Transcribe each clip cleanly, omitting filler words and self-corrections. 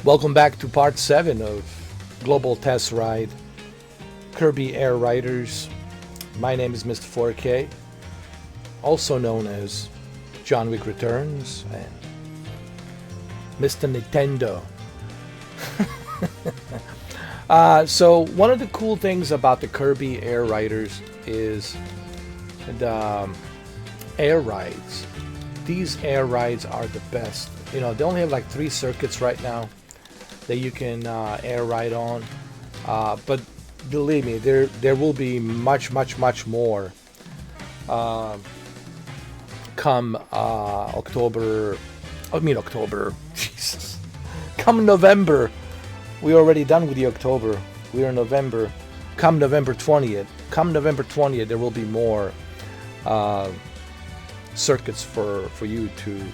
Welcome back to part 7 of Global Test Ride Kirby Air Riders. My name is Mr. 4K, also known as John Wick Returns and Mr. Nintendo. So one of the cool things about the Kirby Air Riders is the air rides. These air rides are the best. You know, they only have like 3 circuits right now that you can air ride on, but believe me, there will be much more come October. Jesus, come November. We're already done with the October. We are in November. Come November 20th. Come November 20th, there will be more circuits for you to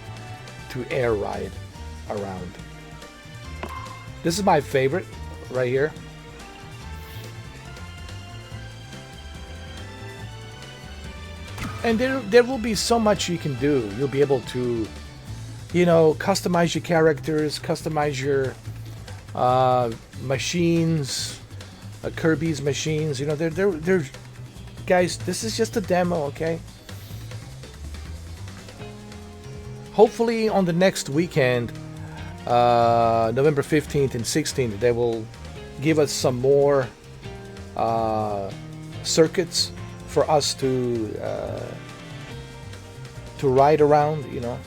air ride around. This is my favorite right here. And there will be so much you can do. You'll be able to, you know, customize your characters, customize your machines, Kirby's machines. You know, they're guys, this is just a demo, okay? Hopefully on the next weekend, November 15th and 16th, they will give us some more circuits for us to ride around, you know.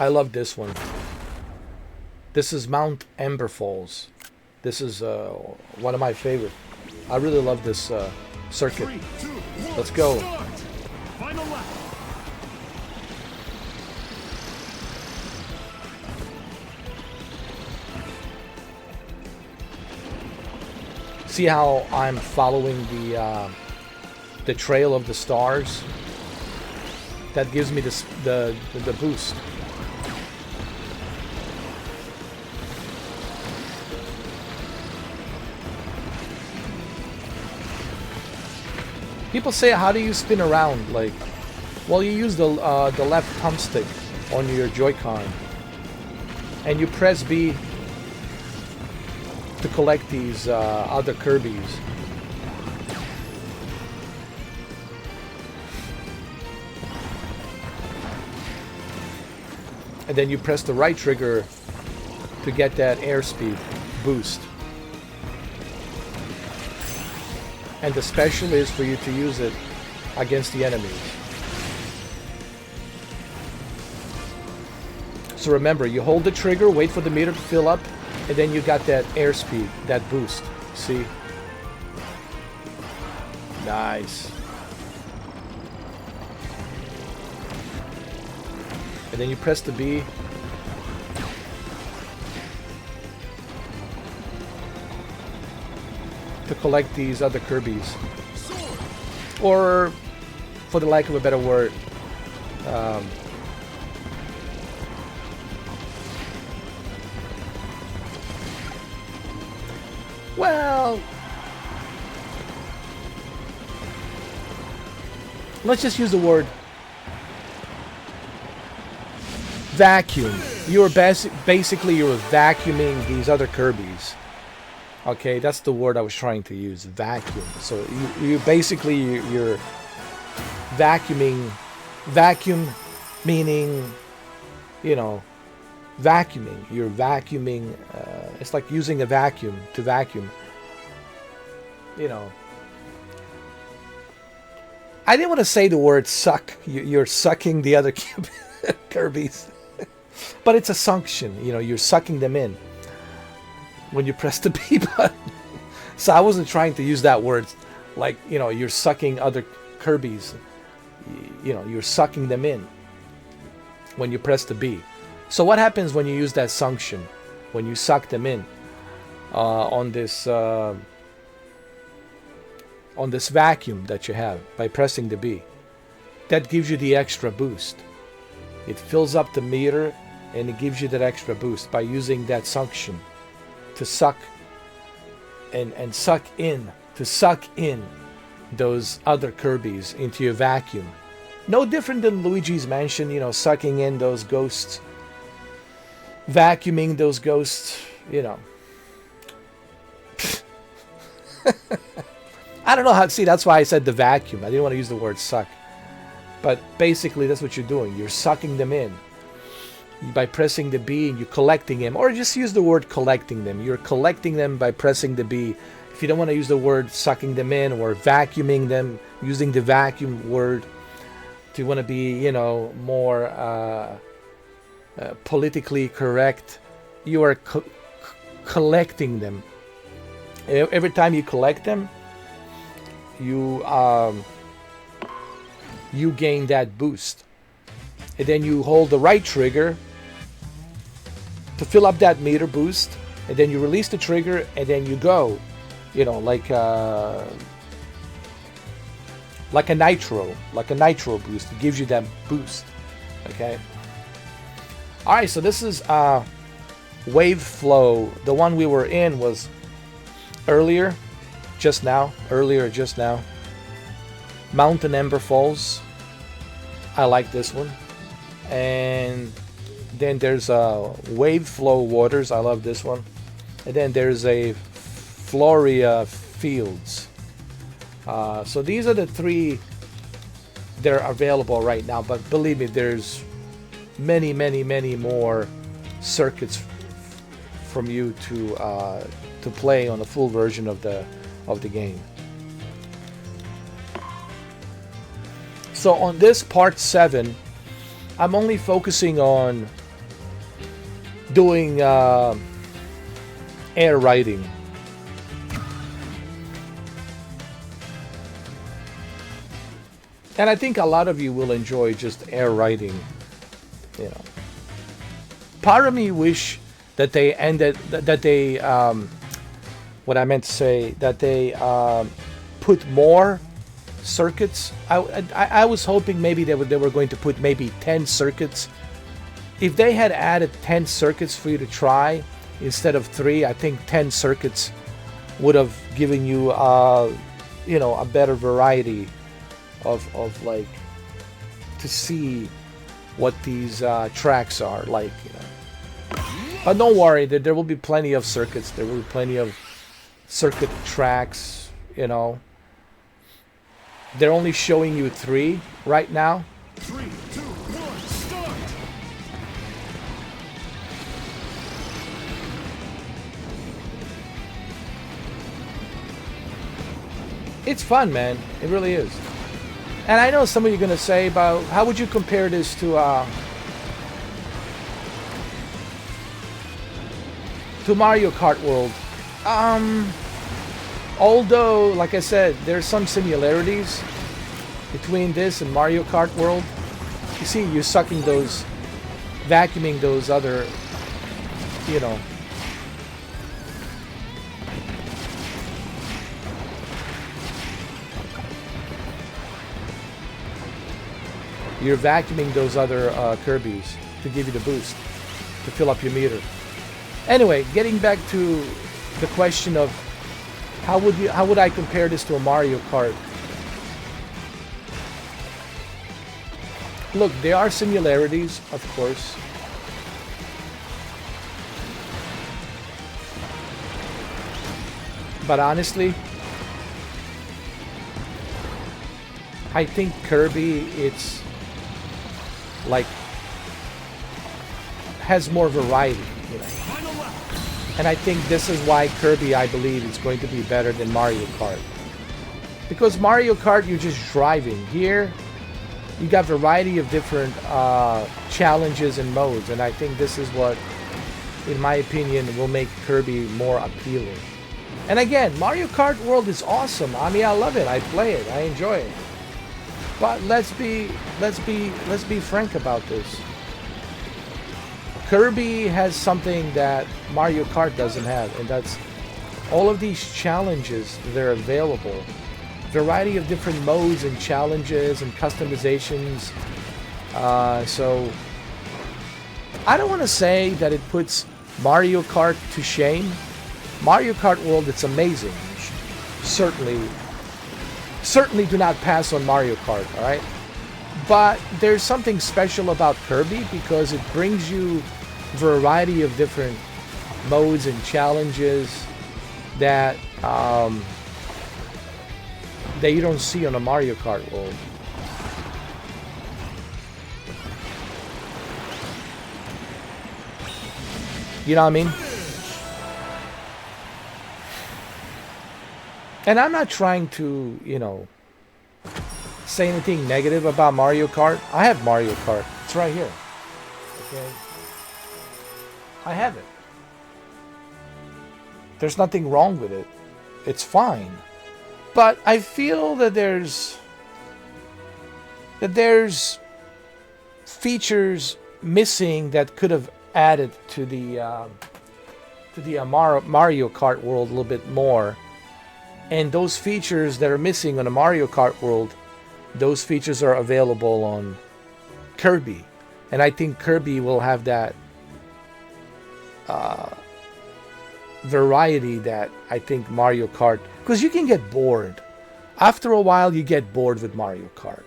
I love this one. This is Mount Ember Falls. This is one of my favorite. I really love this circuit. 3, 2, 1, let's go. Start. Final lap. See how I'm following the trail of the stars? That gives me this, the boost. People say, how do you spin around? Like, well, you use the left thumbstick on your Joy-Con, and you press B to collect these other Kirbys. And then you press the right trigger to get that airspeed boost. And the special is for you to use it against the enemies. So remember, you hold the trigger, wait for the meter to fill up, and then you got that airspeed, that boost. See? Nice. And then you press the B. To collect these other Kirbys. Or, for the lack of a better word, well, let's just use the word vacuum. You're basically you're vacuuming these other Kirbys. Okay, that's the word I was trying to use, vacuum. So you basically you're vacuuming, vacuum meaning, you know, vacuuming. You're vacuuming. It's like using a vacuum to vacuum. You know, I didn't want to say the word suck. You're sucking the other Kirbys, but it's a suction. You know, you're sucking them in when you press the B button. So I wasn't trying to use that word like, you know, you're sucking other Kirbys. You know, you're sucking them in when you press the B. So what happens when you use that suction? When you suck them in on this vacuum that you have by pressing the B. That gives you the extra boost. It fills up the meter and it gives you that extra boost by using that suction to suck and suck in those other Kirbys into your vacuum. No different than Luigi's Mansion, you know, sucking in those ghosts, vacuuming those ghosts, you know. I don't know how to see. That's why I said the vacuum. I didn't want to use the word suck. But basically, that's what you're doing. You're sucking them in. By pressing the B and you're collecting them. Or just use the word collecting them. You're collecting them by pressing the B. If you don't want to use the word sucking them in or vacuuming them, using the vacuum word. If you want to be, you know, more politically correct, you are collecting them. Every time you collect them, you gain that boost, and then you hold the right trigger to fill up that meter boost, and then you release the trigger, and then you go, you know, like a nitro boost. It gives you that boost. Okay. All right, so this is wave flow. The one we were in was earlier just now. Mountain Ember Falls. I like this one. And then there's Wave Flow Waters. I love this one. And then there's a Floria Fields. So these are the three that are available right now. But believe me, there's many more circuits from you to play on the full version of the game. So on this part 7, I'm only focusing on doing air riding. And I think a lot of you will enjoy just air riding, you know. Part of me wish that they ended, that they, what I meant to say, that they put more circuits. I was hoping maybe they were going to put maybe 10 circuits. If they had added 10 circuits for you to try instead of 3, I think 10 circuits would have given you, you know, a better variety of like to see what these tracks are like, you know. But don't worry, there will be plenty of circuits. There will be plenty of circuit tracks, you know. They're only showing you 3 right now. 3, 2, 1, start! It's fun, man. It really is. And I know some of you are going to say about how would you compare this to Mario Kart World. Although, like I said, there's some similarities between this and Mario Kart World. You see, you're sucking those, vacuuming those other, you know, you're vacuuming those other Kirbys to give you the boost, to fill up your meter. Anyway, getting back to the question of how would I compare this to a Mario Kart? Look, there are similarities, of course. But honestly, I think Kirby, it's like has more variety, you know. And I think this is why Kirby, I believe, is going to be better than Mario Kart. Because Mario Kart, you're just driving. Here, you got variety of different challenges and modes. And I think this is what, in my opinion, will make Kirby more appealing. And again, Mario Kart World is awesome. I mean, I love it. I play it. I enjoy it. But let's be frank about this. Kirby has something that Mario Kart doesn't have, and that's all of these challenges that are available. Variety of different modes and challenges and customizations. So I don't want to say that it puts Mario Kart to shame. Mario Kart World, it's amazing. Certainly do not pass on Mario Kart, alright? But there's something special about Kirby because it brings you a variety of different modes and challenges that that you don't see on a Mario Kart world. You know what I mean? And I'm not trying to, you know, say anything negative about Mario Kart. I have Mario Kart. It's right here. Okay. I have it. There's nothing wrong with it. It's fine. But I feel that there's features missing that could have added to the Mario Kart world a little bit more. And those features that are missing on the Mario Kart world, those features are available on Kirby. And I think Kirby will have that variety that I think Mario Kart... Because you can get bored. After a while, you get bored with Mario Kart.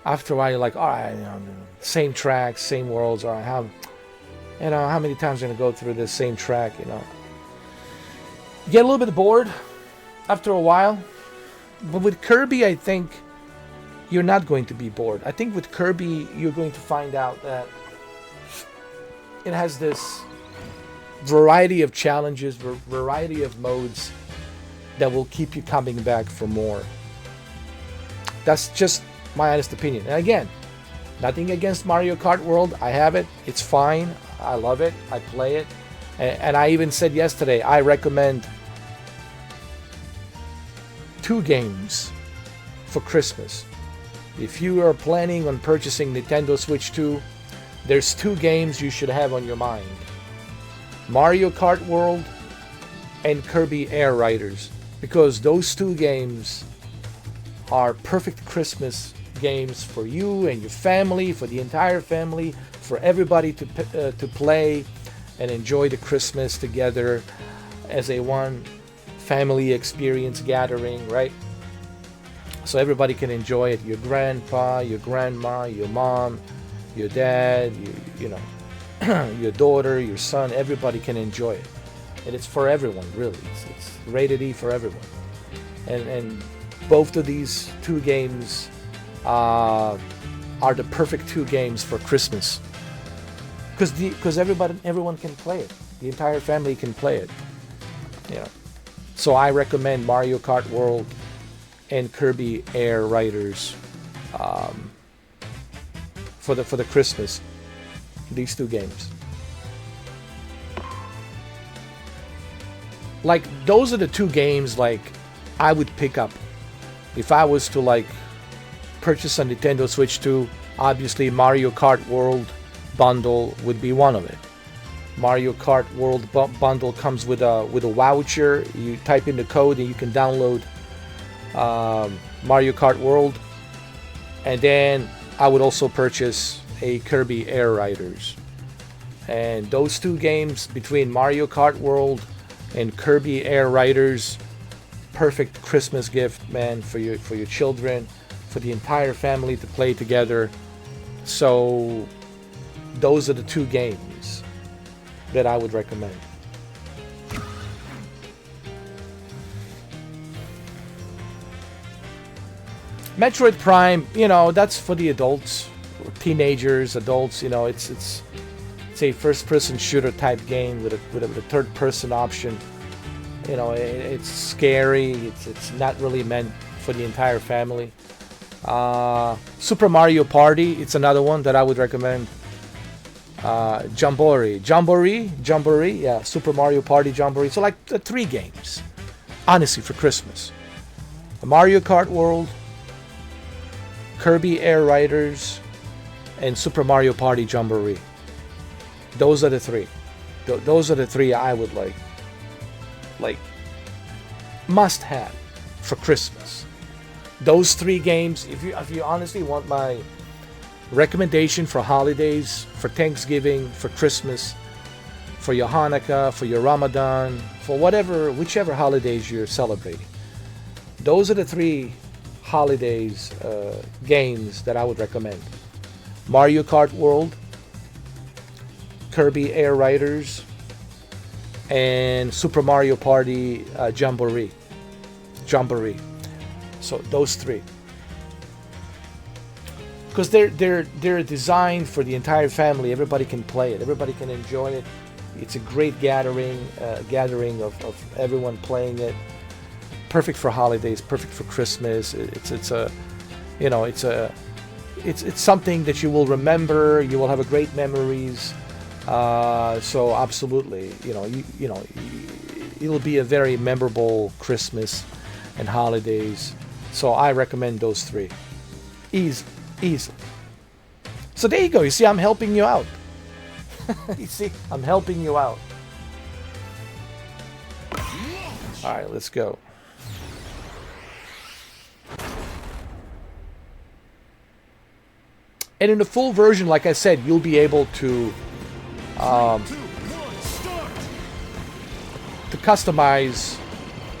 After a while, you're like, all right, you know, same tracks, same worlds. All right, how many times am I going to go through this same track, you know? You get a little bit bored after a while. But with Kirby, I think you're not going to be bored. I think with Kirby, you're going to find out that it has this variety of challenges, variety of modes that will keep you coming back for more. That's just my honest opinion. And again, nothing against Mario Kart World. I have it. It's fine. I love it. I play it. And I even said yesterday, I recommend 2 games for Christmas. If you are planning on purchasing Nintendo Switch 2, there's 2 games you should have on your mind. Mario Kart World and Kirby Air Riders. Because those 2 games are perfect Christmas games for you and your family, for the entire family, for everybody to play and enjoy the Christmas together as a one family experience gathering, right? So everybody can enjoy it. Your grandpa, your grandma, your mom, your dad, you know, your daughter, your son, everybody can enjoy it. And it's for everyone, really. It's rated E for everyone. And both of these 2 games are the perfect 2 games for Christmas. Because everyone can play it. The entire family can play it. You know. So I recommend Mario Kart World and Kirby Air Riders for the Christmas. These 2 games. Like, those are the 2 games like I would pick up if I was to like purchase a Nintendo Switch 2. Obviously Mario Kart World bundle would be one of it. Mario Kart World bundle comes with a voucher. You type in the code and you can download Mario Kart World. And then I would also purchase a Kirby Air Riders. And those 2 games between Mario Kart World and Kirby Air Riders, perfect Christmas gift, man, for your children, for the entire family to play together. So those are the 2 games that I would recommend. Metroid Prime, you know, that's for the adults, teenagers, adults. You know, it's a first-person shooter type game with a third-person option. You know, it's scary. It's not really meant for the entire family. Super Mario Party, it's another one that I would recommend. Jamboree, yeah, Super Mario Party Jamboree. So like the 3 games, honestly, for Christmas. Mario Kart World, Kirby Air Riders, and Super Mario Party Jamboree. Those are the 3. Those are the 3 I would like must have for Christmas. Those 3 games, if you honestly want my recommendation for holidays, for Thanksgiving, for Christmas, for your Hanukkah, for your Ramadan, for whichever holidays you're celebrating. Those are the 3 holidays games that I would recommend: Mario Kart World, Kirby Air Riders, and Super Mario Party Jamboree. So those three, because they're designed for the entire family. Everybody can play it. Everybody can enjoy it. It's a great gathering of everyone playing it. Perfect for holidays. Perfect for Christmas. It's something that you will remember. You will have a great memories. So absolutely, it'll be a very memorable Christmas and holidays. So I recommend those three. Easily. So there you go. You see, I'm helping you out. You see, I'm helping you out. All right, let's go. And in the full version, like I said, you'll be able to customize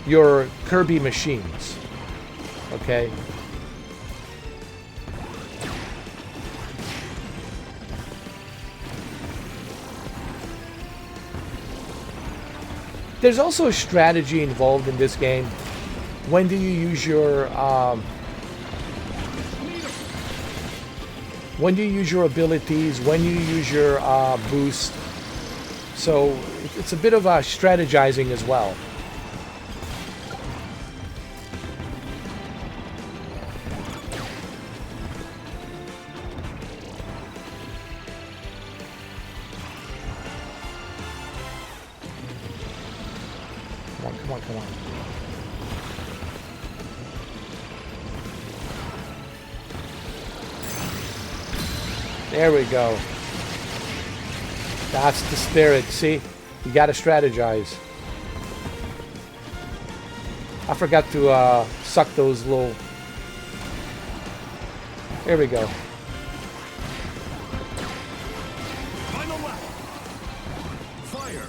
your Kirby machines. Okay. There's also a strategy involved in this game. When do you use your abilities? When do you use your boost? So it's a bit of a strategizing as well. Come on. There we go. That's the spirit. See? You gotta strategize. I forgot to suck those little... There we go. Final lap. Fire.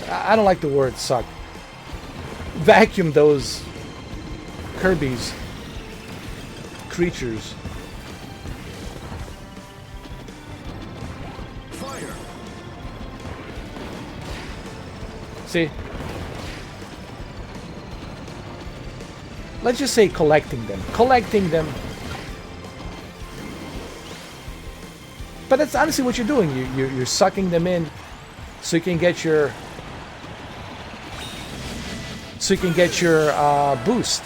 I don't like the word suck. Vacuum those Kirby's creatures. Fire. See? Let's just say collecting them. But that's honestly what you're doing. You're sucking them in so you can get your boost.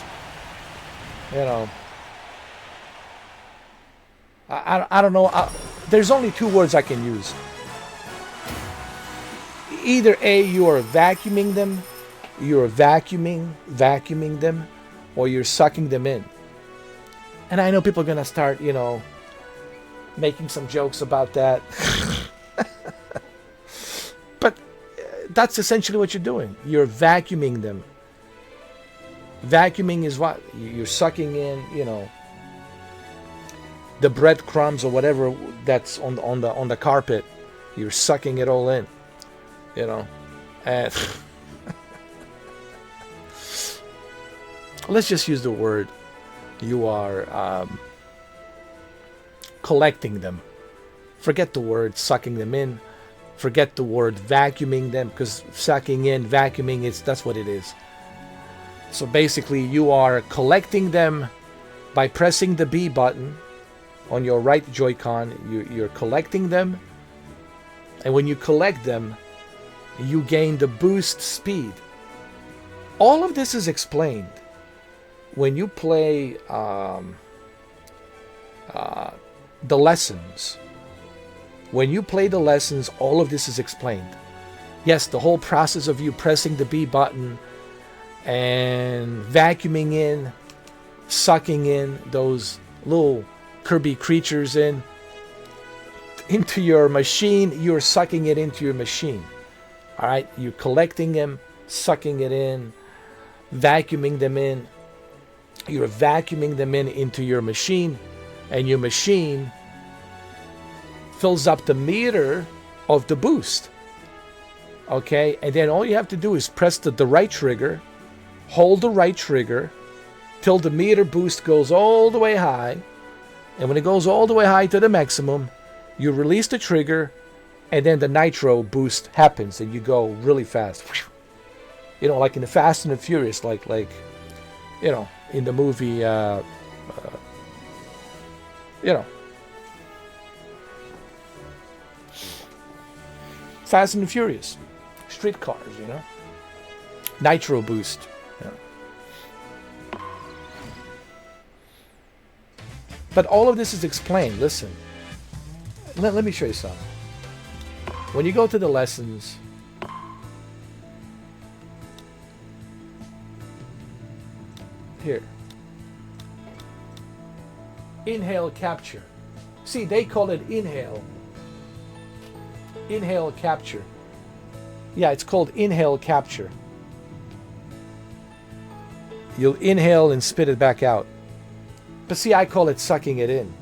I don't know. There's only two words I can use. Either A, you are vacuuming them, vacuuming them, or you're sucking them in. And I know people are gonna start, making some jokes about that. But that's essentially what you're doing. You're vacuuming them. Vacuuming is what? You're sucking in, the breadcrumbs or whatever that's on the carpet. You're sucking it all in, and let's just use the word. You are collecting them. Forget the word sucking them in. Forget the word vacuuming them, because sucking in, vacuuming, that's what it is. So basically, you are collecting them by pressing the B button on your right Joy-Con. You're collecting them, and when you collect them, you gain the boost speed. All of this is explained when you play the lessons. When you play the lessons, all of this is explained. Yes, the whole process of you pressing the B button and vacuuming in, sucking in those little Kirby creatures into your machine. You're sucking it into your machine. All right, you're collecting them, sucking it in, vacuuming them in. You're vacuuming them into your machine, and your machine fills up the meter of the boost. Okay, and then all you have to do is press the right trigger, hold the right trigger till the meter boost goes all the way high. And when it goes all the way high to the maximum, you release the trigger, and then the nitro boost happens, and you go really fast. You know, like in the Fast and the Furious, like you know, in the movie, you know, Fast and the Furious, street cars, you know, nitro boost. But all of this is explained. Listen, let me show you something. When you go to the lessons, here, inhale capture. See, they call it inhale. Inhale capture. Yeah, it's called inhale capture. You'll inhale and spit it back out. But see, I call it sucking it in.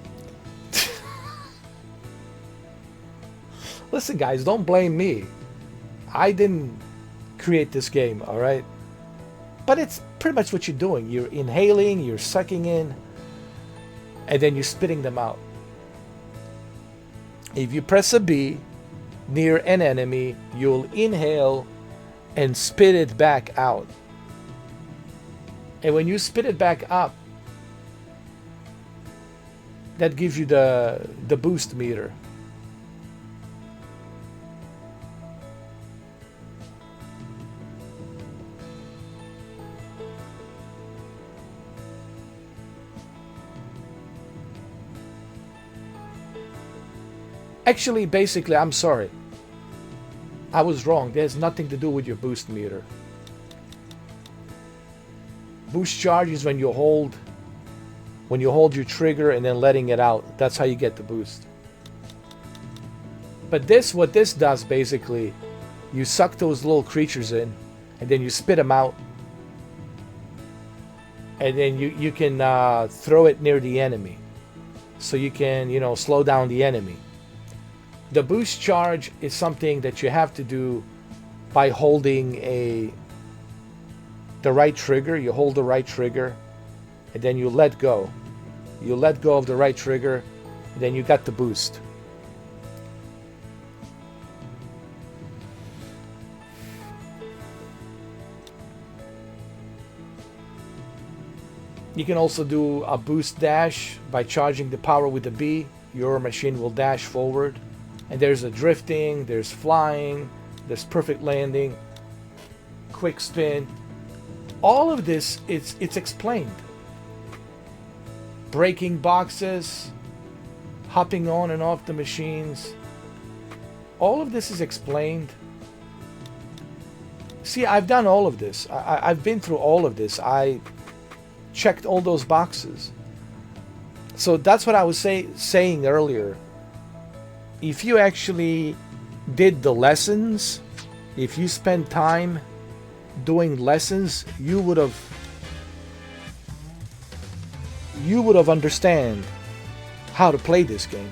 Listen, guys, don't blame me. I didn't create this game, all right? But it's pretty much what you're doing. You're inhaling, you're sucking in, and then you're spitting them out. If you press a B near an enemy, you'll inhale and spit it back out. And when you spit it back up, that gives you the boost meter. Actually, basically, I'm sorry. I was wrong. There's nothing to do with your boost meter. Boost charge is when you hold your trigger and then letting it out. That's how you get the boost. But what this does basically, you suck those little creatures in, and then you spit them out, and then you can throw it near the enemy, so you can, you know, slow down the enemy. The boost charge is something that you have to do by holding the right trigger. You hold the right trigger, and then you let go. You let go of the right trigger, and then you got the boost. You can also do a boost dash by charging the power with the B. Your machine will dash forward. And there's a drifting, there's flying, there's perfect landing, quick spin. All of this, it's explained. Breaking boxes, hopping on and off the machines. All of this is explained. See, I've done all of this. I've been through all of this. I checked all those boxes. So that's what I was saying earlier. If you actually did the lessons, if you spent time doing lessons, you would have understand how to play this game.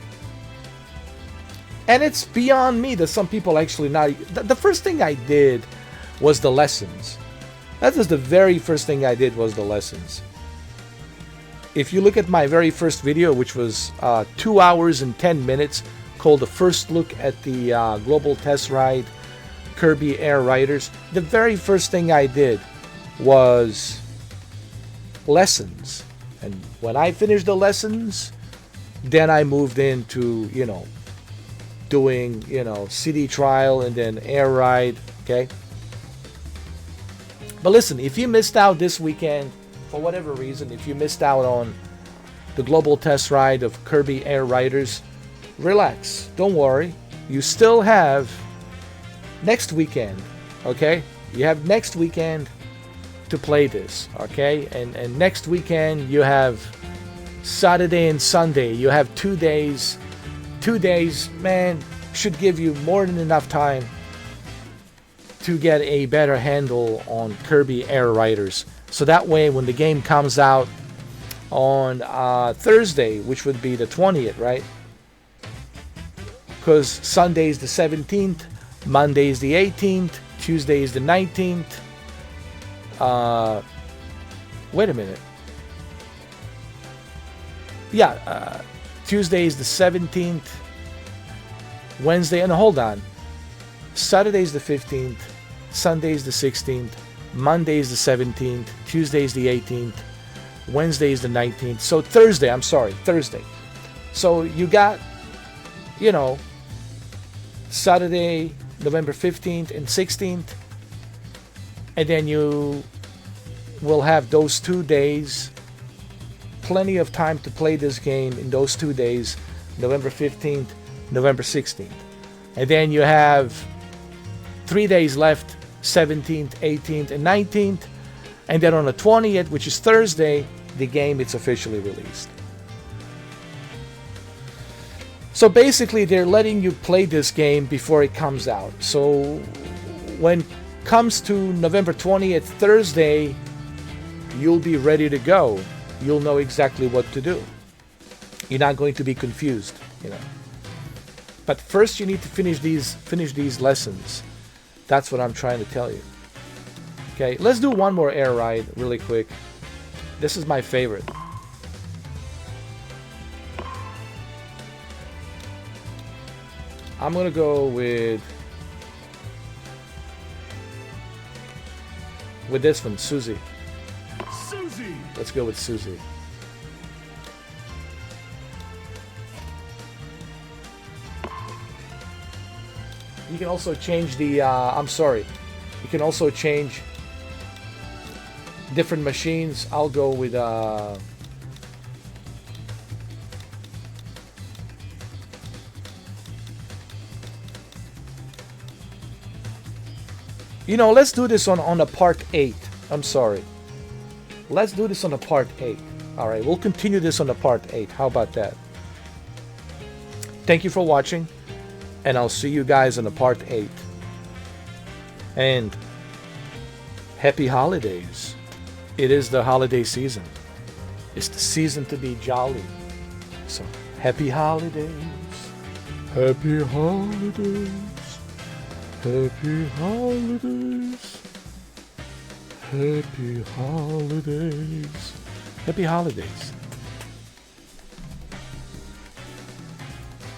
And it's beyond me that some people actually not. The first thing I did was the lessons. That was the very first thing I did was the lessons. If you look at my very first video, which was 2 hours and 10 minutes, called The First Look at the Global Test Ride Kirby Air Riders, the very first thing I did was lessons. And when I finished the lessons, then I moved into, you know, doing, you know, city trial and then air ride, okay? But listen, if you missed out this weekend, for whatever reason, if you missed out on the global test ride of Kirby Air Riders, relax, don't worry. You still have next weekend, okay? You have next weekend to play this, okay? And next weekend you have Saturday and Sunday. You have 2 days. 2 days, man, should give you more than enough time to get a better handle on Kirby Air Riders. So that way, when the game comes out on Thursday, which would be the 20th, right? Because Sunday is the 17th, Monday is the 18th, Tuesday is the 19th, Wait a minute. Yeah, Tuesday is the 17th. Wednesday, and hold on. Saturday is the 15th. Sunday is the 16th. Monday is the 17th. Tuesday is the 18th. Wednesday is the 19th. So Thursday, I'm sorry, Thursday. So you got, you know, Saturday, November 15th and 16th. And then you will have those 2 days. Plenty of time to play this game in those 2 days, November 15th, November 16th. And then you have 3 days left, 17th, 18th, and 19th. And then on the 20th, which is Thursday, the game is officially released. So basically, they're letting you play this game before it comes out. So when it comes to November 20th, Thursday, you'll be ready to go. You'll know exactly what to do. You're not going to be confused, you know. But first, you need to finish these lessons. That's what I'm trying to tell you. Okay, let's do one more air ride really quick. This is my favorite. I'm gonna go with this one, Susie. Susie! Let's go with Susie. You can also change the, I'm sorry. You can also change different machines. I'll go with, you know, let's do this on a part 8. I'm sorry. Let's do this on a part 8. All right, we'll continue this on the part 8. How about that? Thank you for watching, and I'll see you guys on the part 8. And happy holidays. It is the holiday season. It's the season to be jolly. So, happy holidays. Happy holidays. Happy holidays. Happy holidays. Happy holidays.